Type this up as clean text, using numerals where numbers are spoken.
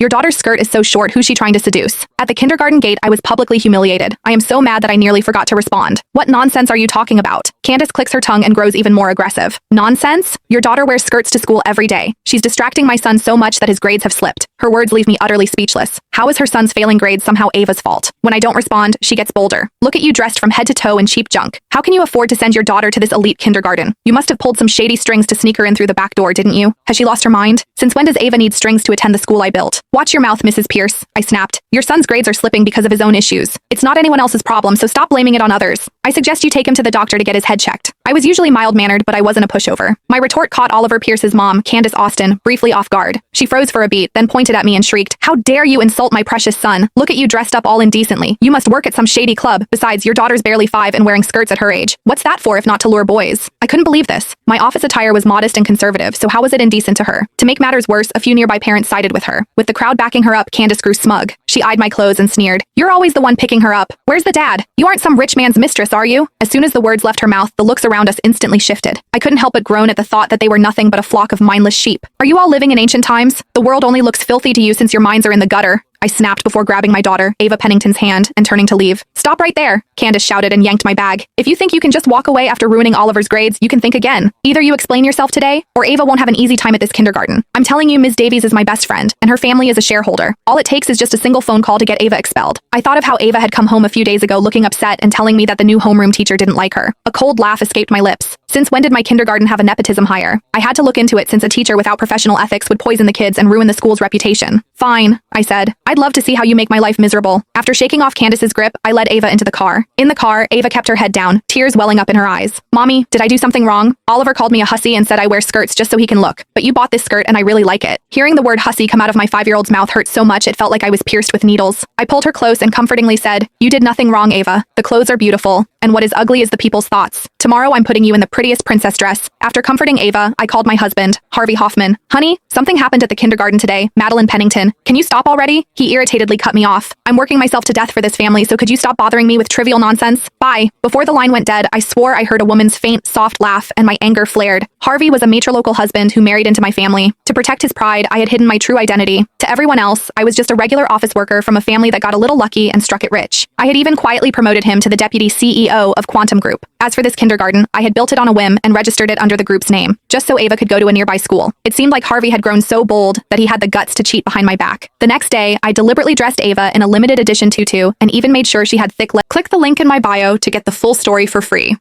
Your daughter's skirt is so short, who's she trying to seduce? At the kindergarten gate, I was publicly humiliated. I am so mad that I nearly forgot to respond. What nonsense are you talking about? Candace clicks her tongue and grows even more aggressive. Nonsense? Your daughter wears skirts to school every day. She's distracting my son so much that his grades have slipped. Her words leave me utterly speechless. How is her son's failing grades somehow Ava's fault? When I don't respond, she gets bolder. Look at you dressed from head to toe in cheap junk. How can you afford to send your daughter to this elite kindergarten? You must have pulled some shady strings to sneak her in through the back door, didn't you? Has she lost her mind? Since when does Ava need strings to attend the school I built? Watch your mouth, Mrs. Pierce, I snapped. Your son's grades are slipping because of his own issues. It's not anyone else's problem, so stop blaming it on others. I suggest you take him to the doctor to get his head checked. I was usually mild-mannered, but I wasn't a pushover. My retort caught Oliver Pierce's mom, Candace Austin, briefly off guard. She froze for a beat, then pointed at me and shrieked, "How dare you insult my precious son? Look at you dressed up all indecently. You must work at some shady club. Besides, your daughter's barely 5 and wearing skirts at her age. What's that for if not to lure boys?" I couldn't believe this. My office attire was modest and conservative, so how was it indecent to her? To make matters worse, a few nearby parents sided with her. With the crowd backing her up, Candace grew smug. She eyed my clothes and sneered, "You're always the one picking her up. Where's the dad? You aren't some rich man's mistress, are you?" As soon as the words left her mouth, the looks around us instantly shifted. I couldn't help but groan at the thought that they were nothing but a flock of mindless sheep. Are you all living in ancient times? The world only looks filthy to you since your minds are in the gutter. I snapped before grabbing my daughter, Ava Pennington's hand, and turning to leave. "Stop right there," Candace shouted and yanked my bag. "If you think you can just walk away after ruining Oliver's grades, you can think again. Either you explain yourself today, or Ava won't have an easy time at this kindergarten. I'm telling you, Ms. Davies is my best friend, and her family is a shareholder. All it takes is just a single phone call to get Ava expelled." I thought of how Ava had come home a few days ago looking upset and telling me that the new homeroom teacher didn't like her. A cold laugh escaped my lips. Since when did my kindergarten have a nepotism hire? I had to look into it since a teacher without professional ethics would poison the kids and ruin the school's reputation. "Fine," I said. "I'd love to see how you make my life miserable." After shaking off Candace's grip, I led Ava into the car. In the car, Ava kept her head down, tears welling up in her eyes. "Mommy, did I do something wrong? Oliver called me a hussy and said I wear skirts just so he can look. But you bought this skirt and I really like it." Hearing the word hussy come out of my 5-year-old's mouth hurt so much it felt like I was pierced with needles. I pulled her close and comfortingly said, "You did nothing wrong, Ava. The clothes are beautiful, and what is ugly is the people's thoughts. Tomorrow I'm putting you in the prettiest princess dress." After comforting Ava, I called my husband, Harvey Hoffman. "Honey, something happened at the kindergarten today. Madeline Pennington. Can you stop already?" He irritatedly cut me off. "I'm working myself to death for this family, so could you stop bothering me with trivial nonsense? Bye." Before the line went dead, I swore I heard a woman's faint, soft laugh, and my anger flared. Harvey was a matrilocal husband who married into my family. To protect his pride, I had hidden my true identity. To everyone else, I was just a regular office worker from a family that got a little lucky and struck it rich. I had even quietly promoted him to the deputy CEO of Quantum Group. As for this kindergarten, I had built it on a whim and registered it under the group's name, just so Ava could go to a nearby school. It seemed like Harvey had grown so bold that he had the guts to cheat behind my back. The next day, I deliberately dressed Ava in a limited edition tutu and even made sure she had thick lips. Click the link in my bio to get the full story for free.